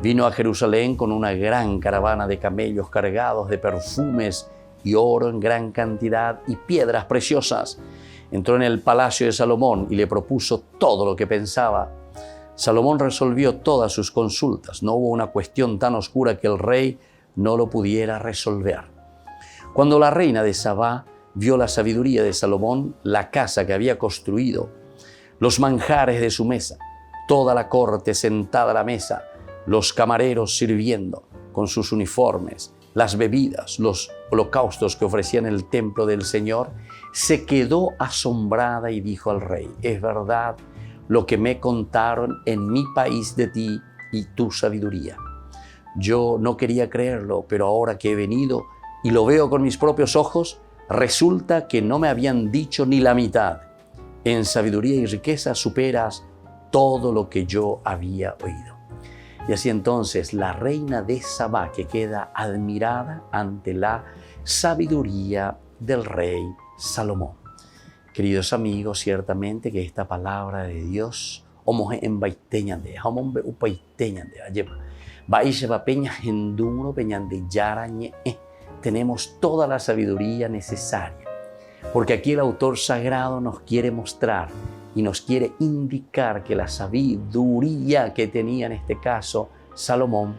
Vino a Jerusalén con una gran caravana de camellos cargados de perfumes y oro en gran cantidad y piedras preciosas. Entró en el palacio de Salomón y le propuso todo lo que pensaba. Salomón resolvió todas sus consultas. No hubo una cuestión tan oscura que el rey no lo pudiera resolver. Cuando la reina de Sabá vio la sabiduría de Salomón, la casa que había construido, los manjares de su mesa, toda la corte sentada a la mesa, los camareros sirviendo con sus uniformes, las bebidas, los holocaustos que ofrecían en el templo del Señor, se quedó asombrada y dijo al rey: es verdad lo que me contaron en mi país de ti y tu sabiduría. Yo no quería creerlo, pero ahora que he venido y lo veo con mis propios ojos, resulta que no me habían dicho ni la mitad. En sabiduría y riqueza superas todo lo que yo había oído. Y así entonces la reina de Sabá, que queda admirada ante la sabiduría del rey Salomón. Queridos amigos, ciertamente que esta palabra de Dios, tenemos toda la sabiduría necesaria, porque aquí el autor sagrado nos quiere mostrar y nos quiere indicar que la sabiduría que tenía en este caso Salomón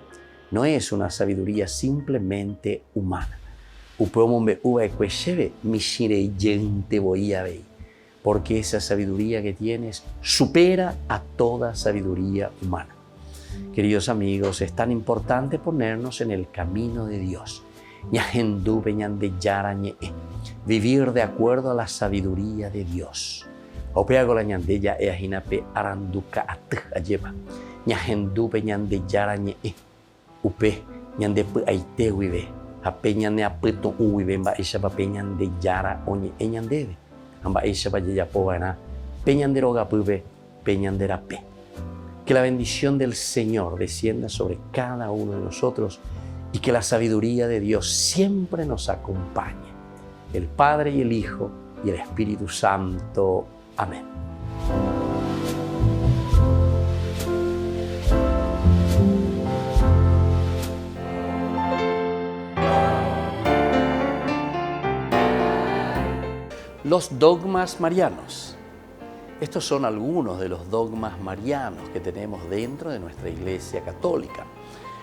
no es una sabiduría simplemente humana. Porque esa sabiduría que tienes supera a toda sabiduría humana. Queridos amigos, es tan importante ponernos en el camino de Dios. Vivir de acuerdo a la sabiduría de Dios. Que la bendición del Señor descienda sobre cada uno de nosotros y que la sabiduría de Dios siempre nos acompañe. El Padre y el Hijo y el Espíritu Santo. Amén. Los dogmas marianos. Estos son algunos de los dogmas marianos que tenemos dentro de nuestra Iglesia Católica.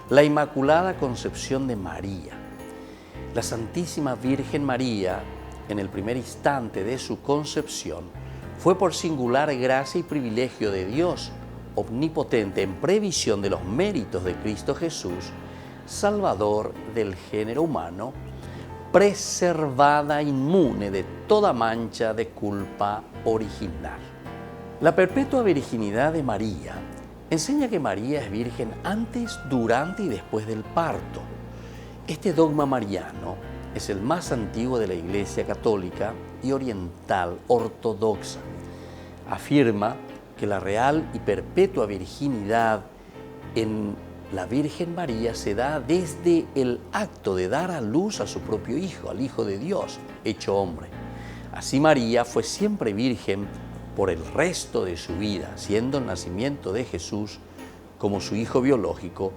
La Inmaculada Concepción de María. La Santísima Virgen María, en el primer instante de su concepción, fue por singular gracia y privilegio de Dios omnipotente, en previsión de los méritos de Cristo Jesús, Salvador del género humano, preservada inmune de toda mancha de culpa original. La perpetua virginidad de María enseña que María es virgen antes, durante y después del parto. Este dogma mariano es el más antiguo de la Iglesia Católica y oriental ortodoxa. Afirma que la real y perpetua virginidad en la Virgen María se da desde el acto de dar a luz a su propio Hijo, al Hijo de Dios, hecho hombre. Así María fue siempre virgen por el resto de su vida, siendo el nacimiento de Jesús como su hijo biológico,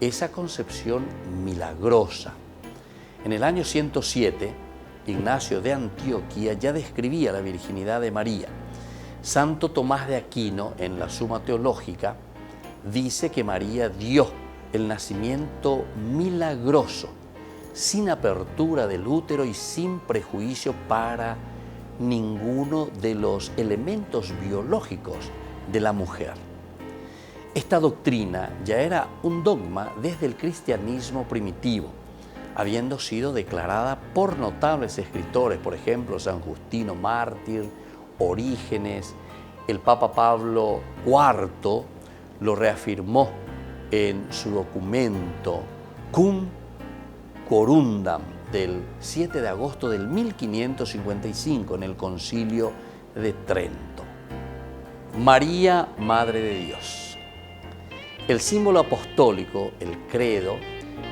esa concepción milagrosa. En el año 107, Ignacio de Antioquía ya describía la virginidad de María. Santo Tomás de Aquino, en la Suma Teológica, dice que María dio el nacimiento milagroso, sin apertura del útero y sin prejuicio para ninguno de los elementos biológicos de la mujer. Esta doctrina ya era un dogma desde el cristianismo primitivo, habiendo sido declarada por notables escritores, por ejemplo, San Justino Mártir, Orígenes. El Papa Pablo IV lo reafirmó en su documento Cum Corundam del 7 de agosto del 1555 en el Concilio de Trento. María, Madre de Dios. El símbolo apostólico, el credo,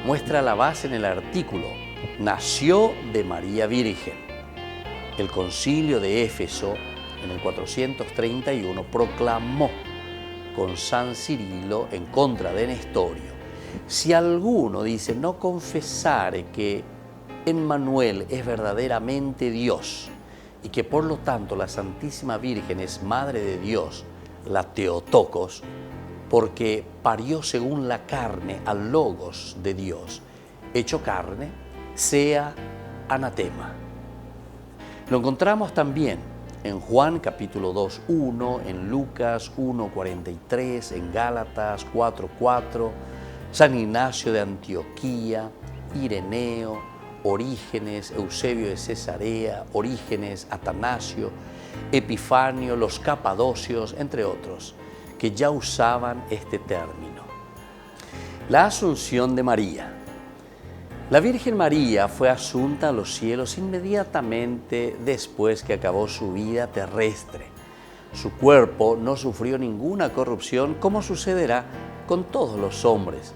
muestra la base en el artículo nació de María Virgen. El Concilio de Éfeso, en el 431, proclamó con San Cirilo en contra de Nestorio: si alguno dice no confesare que Emmanuel es verdaderamente Dios y que por lo tanto la Santísima Virgen es Madre de Dios, la Theotokos, porque parió según la carne al Logos de Dios, hecho carne, sea anatema. Lo encontramos también en Juan capítulo 2:1, en Lucas 1:43, en Gálatas 4:4, San Ignacio de Antioquía, Ireneo, Orígenes, Eusebio de Cesarea, Orígenes, Atanasio, Epifanio, los capadocios, entre otros, que ya usaban este término. La Asunción de María. La Virgen María fue asunta a los cielos inmediatamente después que acabó su vida terrestre. Su cuerpo no sufrió ninguna corrupción, como sucederá con todos los hombres,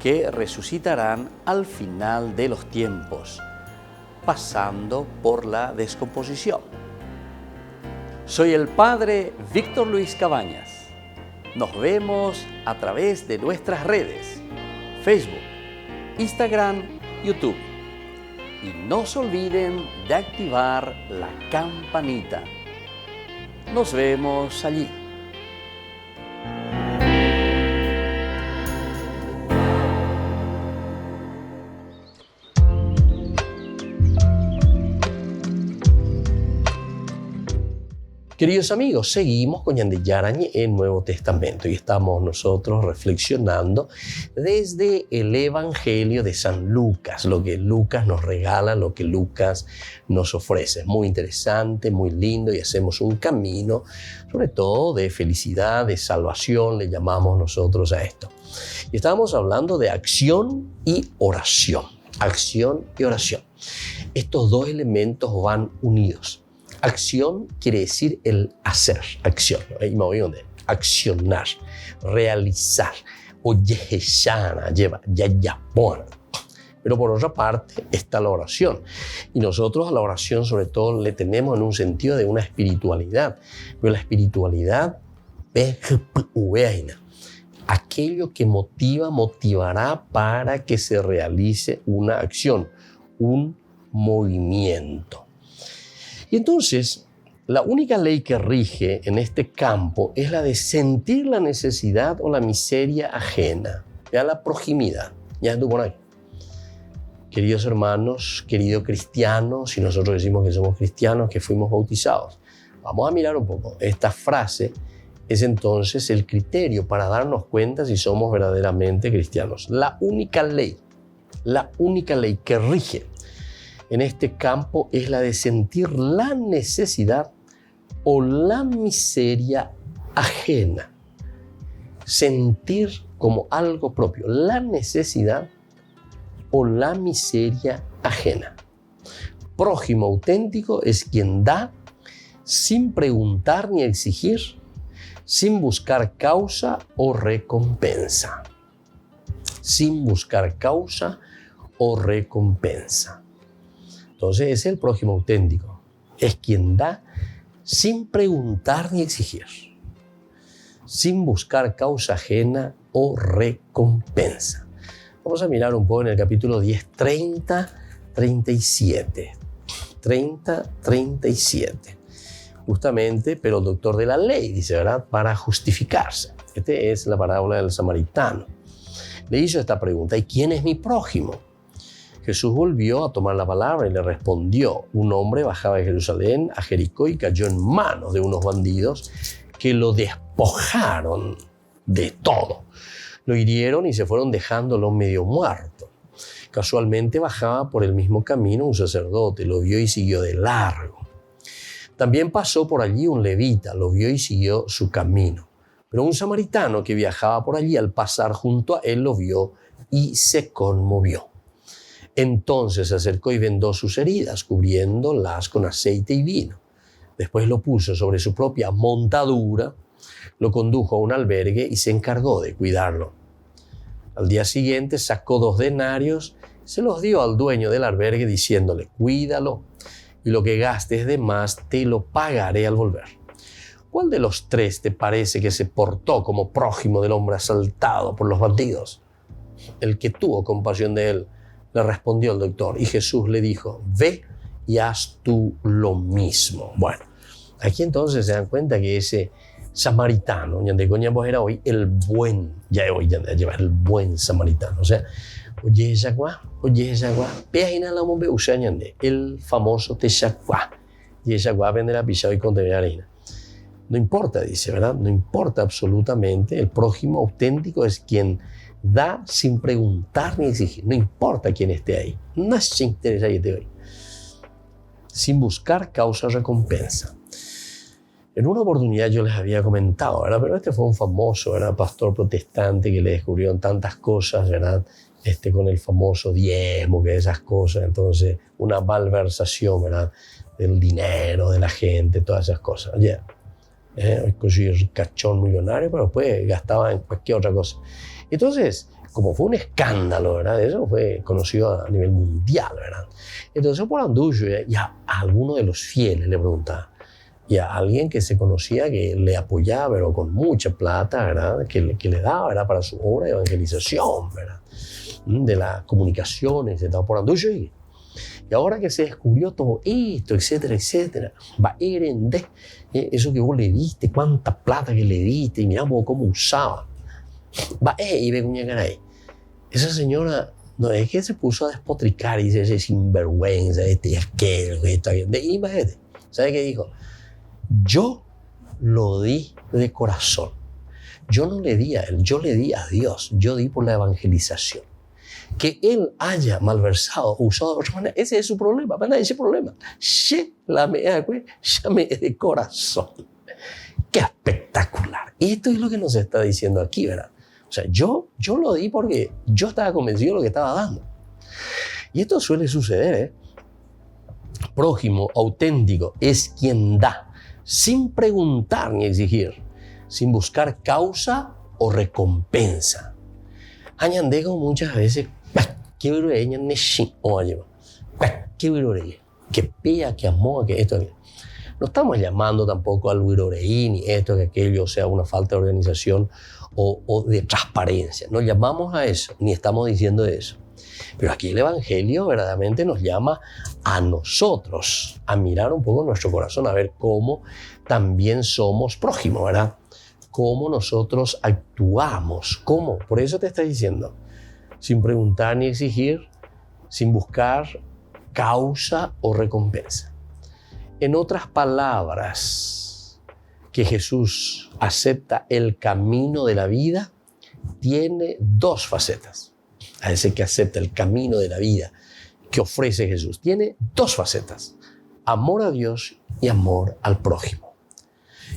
que resucitarán al final de los tiempos, pasando por la descomposición. Soy el Padre Víctor Luis Cabañas. Nos vemos a través de nuestras redes, Facebook, Instagram, YouTube. Y no se olviden de activar la campanita. Nos vemos allí. Queridos amigos, seguimos con Yandeyarañe en Nuevo Testamento y estamos nosotros reflexionando desde el Evangelio de San Lucas, lo que Lucas nos regala, lo que Lucas nos ofrece. Es muy interesante, muy lindo y hacemos un camino, sobre todo de felicidad, de salvación, le llamamos nosotros a esto. Y estábamos hablando de acción y oración. Acción y oración. Estos dos elementos van unidos. Acción quiere decir el hacer, acción. Ahí me voy donde accionar, realizar. O yeheshana, lleva, yayapona. Pero por otra parte está la oración. Y nosotros a la oración sobre todo le tenemos en un sentido de una espiritualidad. Pero la espiritualidad es aquello que motivará para que se realice una acción, un movimiento. Y entonces, la única ley que rige en este campo es la de sentir la necesidad o la miseria ajena, ya la proximidad. Ya estuvo por ahí. Queridos hermanos, queridos cristianos, si nosotros decimos que somos cristianos, que fuimos bautizados, vamos a mirar un poco. Esta frase es entonces el criterio para darnos cuenta si somos verdaderamente cristianos. La única ley que rige en este campo es la de sentir la necesidad o la miseria ajena. Sentir como algo propio la necesidad o la miseria ajena. Prójimo auténtico es quien da sin preguntar ni exigir, sin buscar causa o recompensa. Sin buscar causa o recompensa. Entonces es el prójimo auténtico. Es quien da sin preguntar ni exigir, sin buscar causa ajena o recompensa. Vamos a mirar un poco en el capítulo 10, 37. Justamente, pero el doctor de la ley, dice, ¿verdad? Para justificarse. Esta es la parábola del samaritano. Le hizo esta pregunta: ¿y quién es mi prójimo? Jesús volvió a tomar la palabra y le respondió: un hombre bajaba de Jerusalén a Jericó y cayó en manos de unos bandidos que lo despojaron de todo. Lo hirieron y se fueron dejándolo medio muerto. Casualmente bajaba por el mismo camino un sacerdote, lo vio y siguió de largo. También pasó por allí un levita, lo vio y siguió su camino. Pero un samaritano que viajaba por allí, al pasar junto a él, lo vio y se conmovió. Entonces se acercó y vendó sus heridas, cubriéndolas con aceite y vino. Después lo puso sobre su propia montadura, lo condujo a un albergue y se encargó de cuidarlo. Al día siguiente sacó 2 denarios, se los dio al dueño del albergue diciéndole: cuídalo y lo que gastes de más te lo pagaré al volver. ¿Cuál de los 3 te parece que se portó como prójimo del hombre asaltado por los bandidos? El que tuvo compasión de él Le respondió el doctor y Jesús le dijo, ve y haz tú lo mismo. Bueno, aquí entonces se dan cuenta que ese samaritano, donde coñamos era hoy el buen, ya hoy ya lleva el buen samaritano, o sea, oye esa gua, peina la mombe usañande, el famoso texacuá, y esa gua vendrá pisado y con harina. No importa, dice, ¿verdad? No importa absolutamente, el prójimo auténtico es quien da sin preguntar ni exigir, no importa quién esté ahí, no se interesa que esté hoy, sin buscar causa recompensa. En una oportunidad yo les había comentado, ¿verdad? Pero este fue un famoso, ¿verdad? Pastor protestante que le descubrieron tantas cosas, ¿verdad? Con el famoso diezmo, que esas cosas, entonces una malversación, ¿verdad? Del dinero, de la gente, todas esas cosas. Yeah. Hoy soy cachón millonario, pero después gastaba en cualquier otra cosa. Entonces, como fue un escándalo, ¿verdad? Eso fue conocido a nivel mundial, ¿verdad? Entonces, por andullo, y a alguno de los fieles le preguntaba, y a alguien que se conocía que le apoyaba, pero con mucha plata, ¿verdad? Que le daba, ¿verdad? Para su obra de evangelización, ¿verdad? De las comunicaciones, etc. Por andullo. Y ahora que se descubrió todo esto, etcétera, etcétera, va a ir en eso que vos le diste, cuánta plata que le diste, y miramos cómo usaba. Va, y ve cuña caray. Esa señora, no es que se puso a despotricar y dice, ese sinvergüenza, aquello, y imagínate, ¿sabe qué dijo? Yo lo di de corazón. Yo no le di a él, yo le di a Dios. Yo di por la evangelización. Que él haya malversado, usado de otra manera, ese es su problema, ¿verdad? Ese problema. Llame de corazón. ¡Qué espectacular! Esto es lo que nos está diciendo aquí, ¿verdad? O sea, yo lo di porque yo estaba convencido de lo que estaba dando. Y esto suele suceder, ¿eh? Prójimo auténtico es quien da, sin preguntar ni exigir, sin buscar causa o recompensa. Añandego muchas veces, que pilla, que amor, que esto, que no estamos llamando tampoco al wiroreí, ni esto, que aquello, o sea, una falta de organización o de transparencia. No llamamos a eso, ni estamos diciendo eso. Pero aquí el Evangelio verdaderamente nos llama a nosotros a mirar un poco nuestro corazón, a ver cómo también somos prójimos, ¿verdad? Cómo nosotros actuamos, cómo. Por eso te está diciendo, sin preguntar ni exigir, sin buscar causa o recompensa. En otras palabras, que Jesús acepta el camino de la vida, tiene dos facetas. A ese que acepta el camino de la vida que ofrece Jesús, tiene dos facetas: amor a Dios y amor al prójimo.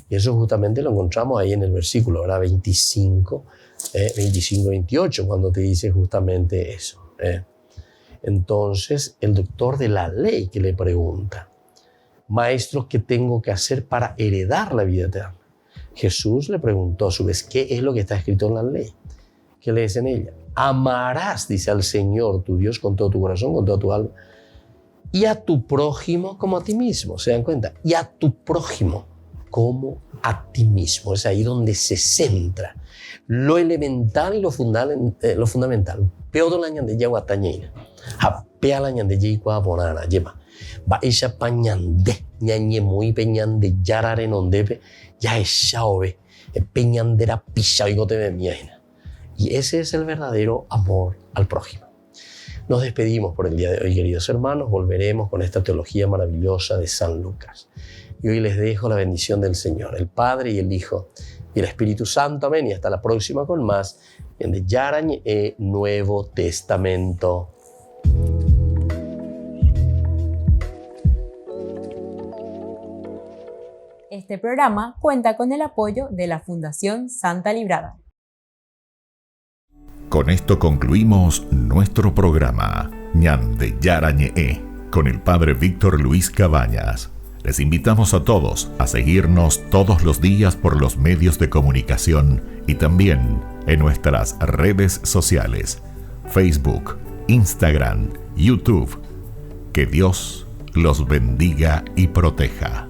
Y eso justamente lo encontramos ahí en el versículo, ¿verdad? 25-28, cuando te dice justamente eso. Entonces, el doctor de la ley que le pregunta, maestro, ¿qué tengo que hacer para heredar la vida eterna? Jesús le preguntó a su vez, ¿qué es lo que está escrito en la ley? ¿Qué lees en ella? Amarás, dice, al Señor tu Dios con todo tu corazón, con toda tu alma, y a tu prójimo como a ti mismo. ¿Se dan cuenta? Y a tu prójimo como a ti mismo. Es ahí donde se centra lo elemental y lo fundamental. Peor la ñande ya guatañina. Apea la ñande ya igual bonana. Lleva. Va ella pañande. Ñañe muy peñande yarare nondepe. Ya esa ove. Peñandera pisa y gote de miaina. Y ese es el verdadero amor al prójimo. Nos despedimos por el día de hoy, queridos hermanos. Volveremos con esta teología maravillosa de San Lucas. Y hoy les dejo la bendición del Señor, el Padre y el Hijo y el Espíritu Santo. Amén. Y hasta la próxima con más en de Yarañ Nuevo Testamento. Este programa cuenta con el apoyo de la Fundación Santa Librada. Con esto concluimos nuestro programa Ñande Yarañe con el Padre Víctor Luis Cabañas. Les invitamos a todos a seguirnos todos los días por los medios de comunicación y también en nuestras redes sociales, Facebook, Instagram, YouTube. Que Dios los bendiga y proteja.